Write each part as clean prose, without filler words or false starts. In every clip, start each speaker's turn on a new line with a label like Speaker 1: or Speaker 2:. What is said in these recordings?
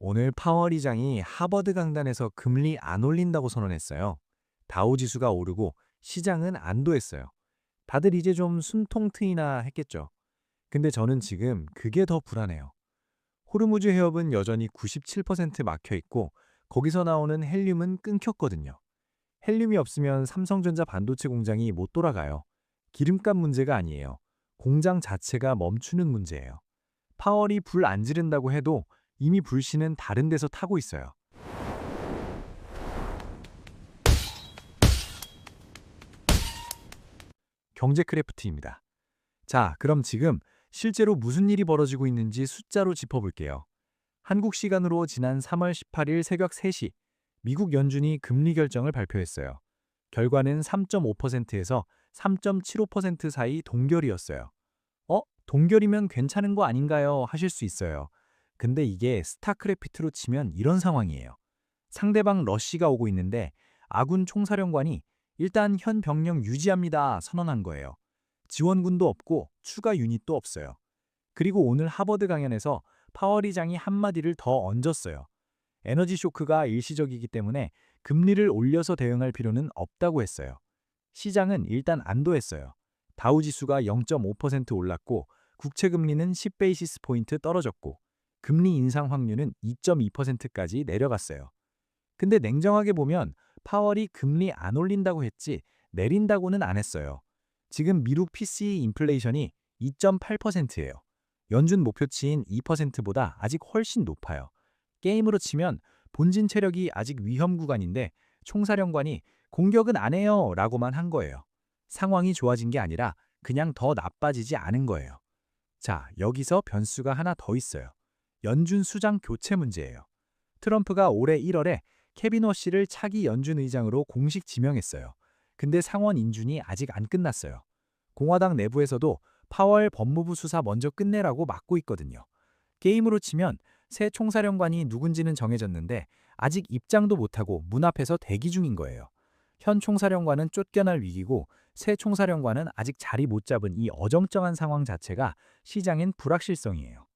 Speaker 1: 오늘 파월 의장이 하버드 강단에서 금리 안 올린다고 선언했어요. 다우 지수가 오르고 시장은 안도했어요. 다들 이제 좀 숨통 트이나 했겠죠. 근데 저는 지금 그게 더 불안해요. 호르무즈 해협은 여전히 97% 막혀 있고 거기서 나오는 헬륨은 끊겼거든요. 헬륨이 없으면 삼성전자 반도체 공장이 못 돌아가요. 기름값 문제가 아니에요. 공장 자체가 멈추는 문제예요. 파월이 불 안 지른다고 해도 이미 불씨는 다른 데서 타고 있어요. 경제 크래프트입니다. 자, 그럼 지금 실제로 무슨 일이 벌어지고 있는지 숫자로 짚어볼게요. 한국 시간으로 지난 3월 18일 새벽 3시, 미국 연준이 금리 결정을 발표했어요. 결과는 3.5%에서 3.75% 사이 동결이었어요. 동결이면 괜찮은 거 아닌가요? 하실 수 있어요. 근데 이게 스타크래프트로 치면 이런 상황이에요. 상대방 러시가 오고 있는데 아군 총사령관이 일단 현 병력 유지합니다 선언한 거예요. 지원군도 없고 추가 유닛도 없어요. 그리고 오늘 하버드 강연에서 파월 의장이 한마디를 더 얹었어요. 에너지 쇼크가 일시적이기 때문에 금리를 올려서 대응할 필요는 없다고 했어요. 시장은 일단 안도했어요. 다우 지수가 0.5% 올랐고 국채 금리는 10베이시스 포인트 떨어졌고 금리 인상 확률은 2.2%까지 내려갔어요. 근데 냉정하게 보면 파월이 금리 안 올린다고 했지 내린다고는 안 했어요. 지금 미국 PCE 인플레이션이 2.8%예요. 연준 목표치인 2%보다 아직 훨씬 높아요. 게임으로 치면 본진 체력이 아직 위험 구간인데 총사령관이 공격은 안 해요 라고만 한 거예요. 상황이 좋아진 게 아니라 그냥 더 나빠지지 않은 거예요. 자, 여기서 변수가 하나 더 있어요. 연준 수장 교체 문제예요. 트럼프가 올해 1월에 케빈 워시를 차기 연준 의장으로 공식 지명했어요. 근데 상원 인준이 아직 안 끝났어요. 공화당 내부에서도 파월 법무부 수사 먼저 끝내라고 막고 있거든요. 게임으로 치면 새 총사령관이 누군지는 정해졌는데 아직 입장도 못하고 문 앞에서 대기 중인 거예요. 현 총사령관은 쫓겨날 위기고 새 총사령관은 아직 자리 못 잡은 이 어정쩡한 상황 자체가 시장엔 불확실성이에요.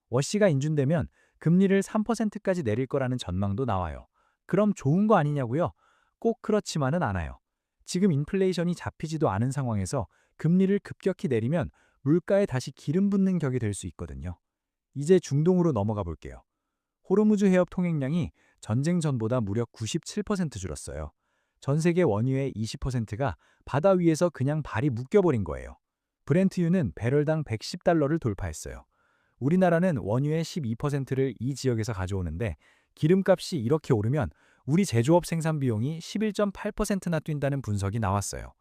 Speaker 1: 워시가 인준되면 금리를 3%까지 내릴 거라는 전망도 나와요. 그럼 좋은 거 아니냐고요? 꼭 그렇지만은 않아요. 지금 인플레이션이 잡히지도 않은 상황에서 금리를 급격히 내리면 물가에 다시 기름 붓는 격이 될 수 있거든요. 이제 중동으로 넘어가 볼게요. 호르무즈 해협 통행량이 전쟁 전보다 무려 97% 줄었어요. 전 세계 원유의 20%가 바다 위에서 그냥 발이 묶여버린 거예요. 브렌트유는 배럴당 110달러를 돌파했어요. 우리나라는 원유의 12%를 이 지역에서 가져오는데 기름값이 이렇게 오르면 우리 제조업 생산 비용이 11.8%나 뛴다는 분석이 나왔어요.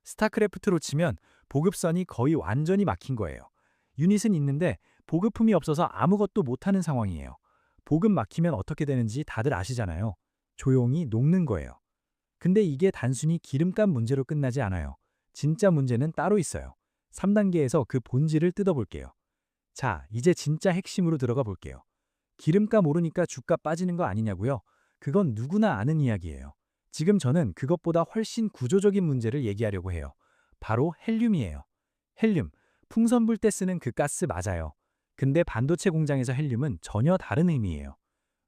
Speaker 1: 스타크래프트로 치면 보급선이 거의 완전히 막힌 거예요. 유닛은 있는데 보급품이 없어서 아무것도 못하는 상황이에요. 보급 막히면 어떻게 되는지 다들 아시잖아요. 조용히 녹는 거예요. 근데 이게 단순히 기름값 문제로 끝나지 않아요. 진짜 문제는 따로 있어요. 3단계에서 그 본질을 뜯어볼게요. 자, 이제 진짜 핵심으로 들어가 볼게요. 기름값 오르니까 주가 빠지는 거 아니냐고요? 그건 누구나 아는 이야기예요. 지금 저는 그것보다 훨씬 구조적인 문제를 얘기하려고 해요. 바로 헬륨이에요. 헬륨, 풍선 불 때 쓰는 그 가스 맞아요. 근데 반도체 공장에서 헬륨은 전혀 다른 의미예요.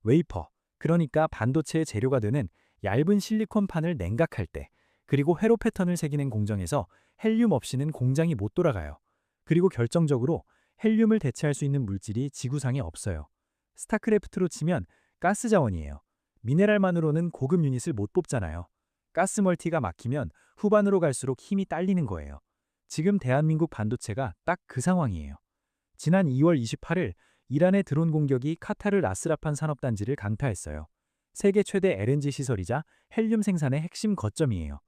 Speaker 1: 웨이퍼, 그러니까 반도체의 재료가 되는 얇은 실리콘판을 냉각할 때, 그리고 회로 패턴을 새기는 공정에서 헬륨 없이는 공장이 못 돌아가요. 그리고 결정적으로 헬륨을 대체할 수 있는 물질이 지구상에 없어요. 스타크래프트로 치면 가스 자원이에요. 미네랄만으로는 고급 유닛을 못 뽑잖아요. 가스 멀티가 막히면 후반으로 갈수록 힘이 딸리는 거예요. 지금 대한민국 반도체가 딱 그 상황이에요. 지난 2월 28일 이란의 드론 공격이 카타르 라스라판 산업단지를 강타했어요. 세계 최대 LNG 시설이자 헬륨 생산의 핵심 거점이에요.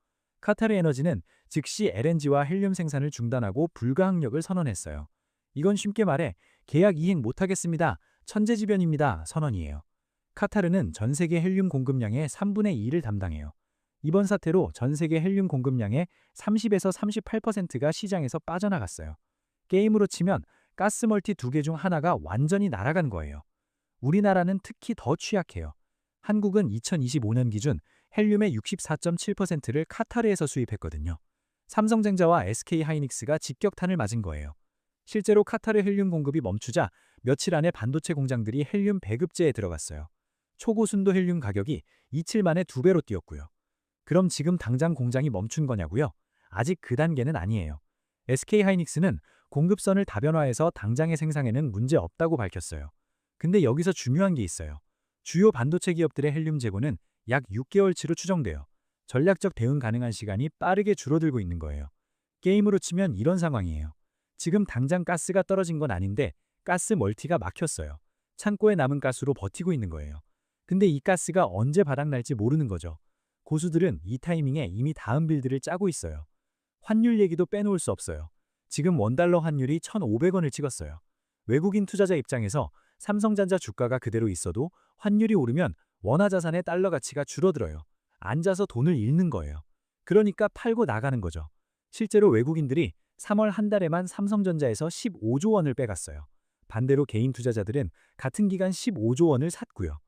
Speaker 1: 카타르 에너지는 즉시 LNG와 헬륨 생산을 중단하고 불가항력을 선언했어요. 이건 쉽게 말해 계약 이행 못하겠습니다. 천재지변입니다. 선언이에요. 카타르는 전 세계 헬륨 공급량의 3분의 2를 담당해요. 이번 사태로 전 세계 헬륨 공급량의 30에서 38%가 시장에서 빠져나갔어요. 게임으로 치면 가스 멀티 두 개 중 하나가 완전히 날아간 거예요. 우리나라는 특히 더 취약해요. 한국은 2025년 기준 헬륨의 64.7%를 카타르에서 수입했거든요. 삼성전자와 SK하이닉스가 직격탄을 맞은 거예요. 실제로 카타르 헬륨 공급이 멈추자 며칠 안에 반도체 공장들이 헬륨 배급제에 들어갔어요. 초고순도 헬륨 가격이 이틀 만에 2배로 뛰었고요. 그럼 지금 당장 공장이 멈춘 거냐고요? 아직 그 단계는 아니에요. SK하이닉스는 공급선을 다변화해서 당장의 생산에는 문제 없다고 밝혔어요. 근데 여기서 중요한 게 있어요. 주요 반도체 기업들의 헬륨 재고는 약 6개월치로 추정돼요. 전략적 대응 가능한 시간이 빠르게 줄어들고 있는 거예요. 게임으로 치면 이런 상황이에요. 지금 당장 가스가 떨어진 건 아닌데 가스 멀티가 막혔어요. 창고에 남은 가스로 버티고 있는 거예요. 근데 이 가스가 언제 바닥날지 모르는 거죠. 고수들은 이 타이밍에 이미 다음 빌드를 짜고 있어요. 환율 얘기도 빼놓을 수 없어요. 지금 원달러 환율이 1,500원을 찍었어요. 외국인 투자자 입장에서 삼성전자 주가가 그대로 있어도 환율이 오르면 원화 자산의 달러 가치가 줄어들어요. 앉아서 돈을 잃는 거예요. 그러니까 팔고 나가는 거죠. 실제로 외국인들이 3월 한 달에만 삼성전자에서 15조 원을 빼갔어요. 반대로 개인 투자자들은 같은 기간 15조 원을 샀고요.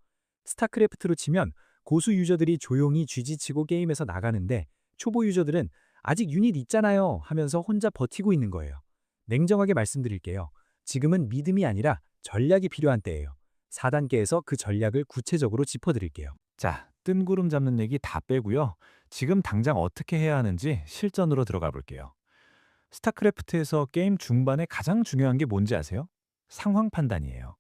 Speaker 1: 스타크래프트로 치면 고수 유저들이 조용히 쥐지치고 게임에서 나가는데 초보 유저들은 아직 유닛 있잖아요 하면서 혼자 버티고 있는 거예요. 냉정하게 말씀드릴게요. 지금은 믿음이 아니라 전략이 필요한 때예요. 4단계에서 그 전략을 구체적으로 짚어드릴게요.
Speaker 2: 자, 뜬구름 잡는 얘기 다 빼고요. 지금 당장 어떻게 해야 하는지 실전으로 들어가 볼게요. 스타크래프트에서 게임 중반에 가장 중요한 게 뭔지 아세요? 상황 판단이에요.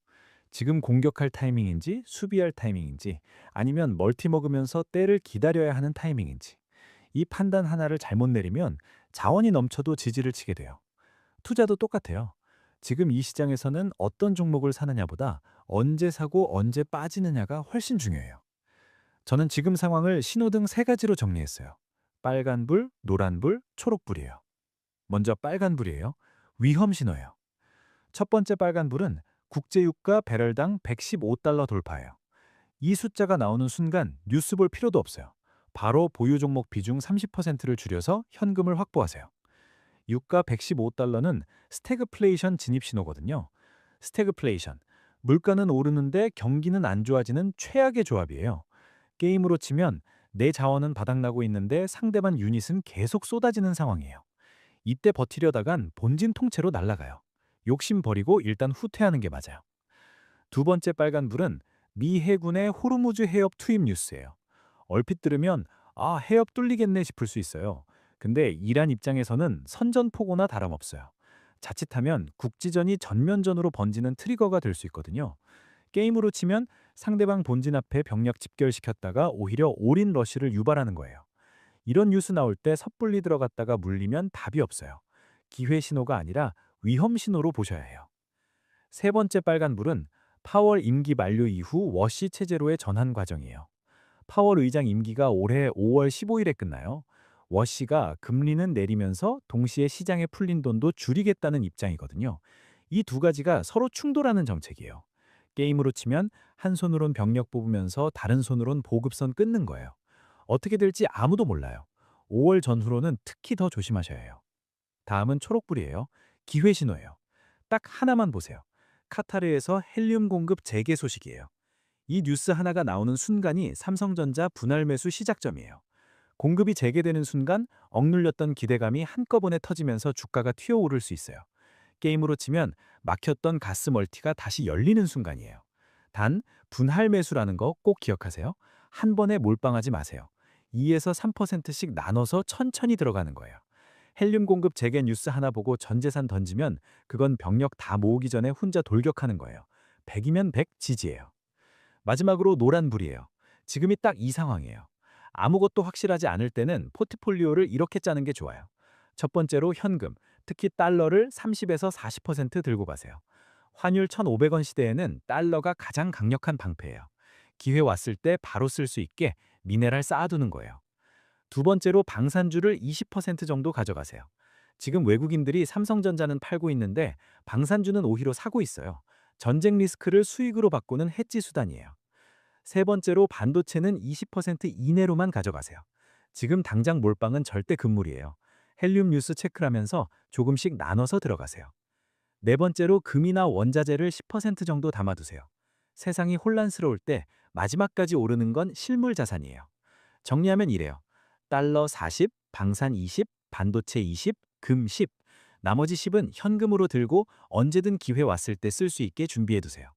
Speaker 2: 지금 공격할 타이밍인지 수비할 타이밍인지 아니면 멀티 먹으면서 때를 기다려야 하는 타이밍인지 이 판단 하나를 잘못 내리면 자원이 넘쳐도 지지를 치게 돼요. 투자도 똑같아요. 지금 이 시장에서는 어떤 종목을 사느냐보다 언제 사고 언제 빠지느냐가 훨씬 중요해요. 저는 지금 상황을 신호등 세 가지로 정리했어요. 빨간불, 노란불, 초록불이에요. 먼저 빨간불이에요. 위험 신호예요. 첫 번째 빨간불은 국제유가 배럴당 115달러 돌파예요. 이 숫자가 나오는 순간 뉴스 볼 필요도 없어요. 바로 보유 종목 비중 30%를 줄여서 현금을 확보하세요. 유가 115달러는 스태그플레이션 진입 신호거든요. 스태그플레이션. 물가는 오르는데 경기는 안 좋아지는 최악의 조합이에요. 게임으로 치면 내 자원은 바닥나고 있는데 상대방 유닛은 계속 쏟아지는 상황이에요. 이때 버티려다간 본진 통째로 날아가요. 욕심 버리고 일단 후퇴하는 게 맞아요. 두 번째 빨간불은 미 해군의 호르무즈 해협 투입 뉴스예요. 얼핏 들으면 해협 뚫리겠네 싶을 수 있어요. 근데 이란 입장에서는 선전포고나 다름없어요. 자칫하면 국지전이 전면전으로 번지는 트리거가 될 수 있거든요. 게임으로 치면 상대방 본진 앞에 병력 집결시켰다가 오히려 올인 러쉬를 유발하는 거예요. 이런 뉴스 나올 때 섣불리 들어갔다가 물리면 답이 없어요. 기회 신호가 아니라 위험 신호로 보셔야 해요. 세 번째 빨간불은 파월 임기 만료 이후 워시 체제로의 전환 과정이에요. 파월 의장 임기가 올해 5월 15일에 끝나요. 워시가 금리는 내리면서 동시에 시장에 풀린 돈도 줄이겠다는 입장이거든요. 이 두 가지가 서로 충돌하는 정책이에요. 게임으로 치면 한 손으론 병력 뽑으면서 다른 손으론 보급선 끊는 거예요. 어떻게 될지 아무도 몰라요. 5월 전후로는 특히 더 조심하셔야 해요. 다음은 초록불이에요. 기회 신호예요. 딱 하나만 보세요. 카타르에서 헬륨 공급 재개 소식이에요. 이 뉴스 하나가 나오는 순간이 삼성전자 분할 매수 시작점이에요. 공급이 재개되는 순간 억눌렸던 기대감이 한꺼번에 터지면서 주가가 튀어오를 수 있어요. 게임으로 치면 막혔던 가스 멀티가 다시 열리는 순간이에요. 단, 분할 매수라는 거 꼭 기억하세요. 한 번에 몰빵하지 마세요. 2에서 3%씩 나눠서 천천히 들어가는 거예요. 헬륨 공급 재개 뉴스 하나 보고 전 재산 던지면 그건 병력 다 모으기 전에 혼자 돌격하는 거예요. 100이면 100 지지예요. 마지막으로 노란불이에요. 지금이 딱 이 상황이에요. 아무것도 확실하지 않을 때는 포트폴리오를 이렇게 짜는 게 좋아요. 첫 번째로 현금, 특히 달러를 30에서 40% 들고 가세요. 환율 1,500원 시대에는 달러가 가장 강력한 방패예요. 기회 왔을 때 바로 쓸 수 있게 미네랄 쌓아두는 거예요. 두 번째로 방산주를 20% 정도 가져가세요. 지금 외국인들이 삼성전자는 팔고 있는데 방산주는 오히려 사고 있어요. 전쟁 리스크를 수익으로 바꾸는 해지 수단이에요. 세 번째로 반도체는 20% 이내로만 가져가세요. 지금 당장 몰빵은 절대 금물이에요. 헬륨 뉴스 체크하면서 조금씩 나눠서 들어가세요. 네 번째로 금이나 원자재를 10% 정도 담아두세요. 세상이 혼란스러울 때 마지막까지 오르는 건 실물 자산이에요. 정리하면 이래요. 달러 40, 방산 20, 반도체 20, 금 10. 나머지 10은 현금으로 들고 언제든 기회 왔을 때 쓸 수 있게 준비해 두세요.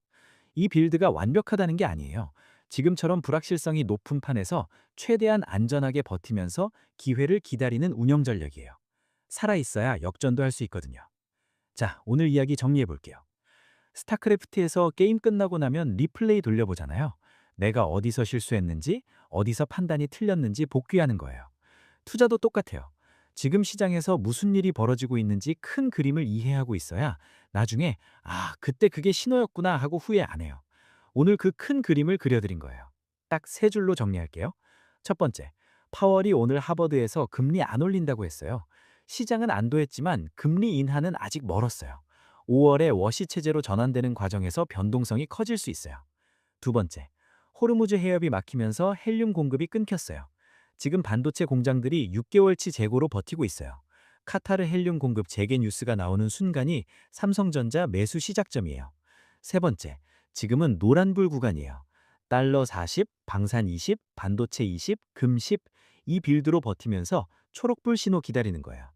Speaker 2: 이 빌드가 완벽하다는 게 아니에요. 지금처럼 불확실성이 높은 판에서 최대한 안전하게 버티면서 기회를 기다리는 운영 전략이에요. 살아있어야 역전도 할 수 있거든요. 자, 오늘 이야기 정리해 볼게요. 스타크래프트에서 게임 끝나고 나면 리플레이 돌려보잖아요. 내가 어디서 실수했는지, 어디서 판단이 틀렸는지 복귀하는 거예요. 투자도 똑같아요. 지금 시장에서 무슨 일이 벌어지고 있는지 큰 그림을 이해하고 있어야 나중에 그때 그게 신호였구나 하고 후회 안 해요. 오늘 그 큰 그림을 그려드린 거예요. 딱 세 줄로 정리할게요. 첫 번째, 파월이 오늘 하버드에서 금리 안 올린다고 했어요. 시장은 안도했지만 금리 인하는 아직 멀었어요. 5월에 워시 체제로 전환되는 과정에서 변동성이 커질 수 있어요. 두 번째, 호르무즈 해협이 막히면서 헬륨 공급이 끊겼어요. 지금 반도체 공장들이 6개월치 재고로 버티고 있어요. 카타르 헬륨 공급 재개 뉴스가 나오는 순간이 삼성전자 매수 시작점이에요. 세 번째, 지금은 노란불 구간이에요. 달러 40, 방산 20, 반도체 20, 금 10, 이 빌드로 버티면서 초록불 신호 기다리는 거예요.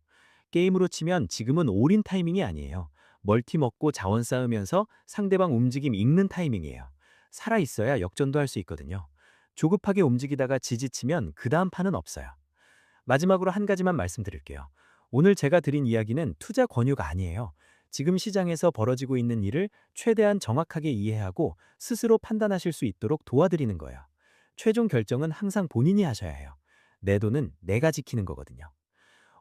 Speaker 2: 게임으로 치면 지금은 올인 타이밍이 아니에요. 멀티 먹고 자원 쌓으면서 상대방 움직임 읽는 타이밍이에요. 살아있어야 역전도 할 수 있거든요. 조급하게 움직이다가 지지치면 그 다음 판은 없어요. 마지막으로 한 가지만 말씀드릴게요. 오늘 제가 드린 이야기는 투자 권유가 아니에요. 지금 시장에서 벌어지고 있는 일을 최대한 정확하게 이해하고 스스로 판단하실 수 있도록 도와드리는 거예요. 최종 결정은 항상 본인이 하셔야 해요. 내 돈은 내가 지키는 거거든요.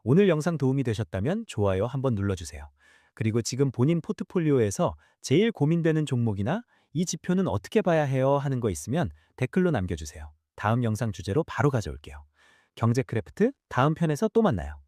Speaker 2: 오늘 영상 도움이 되셨다면 좋아요 한번 눌러주세요. 그리고 지금 본인 포트폴리오에서 제일 고민되는 종목이나 이 지표는 어떻게 봐야 해요 하는 거 있으면 댓글로 남겨주세요. 다음 영상 주제로 바로 가져올게요. 경제크래프트 다음 편에서 또 만나요.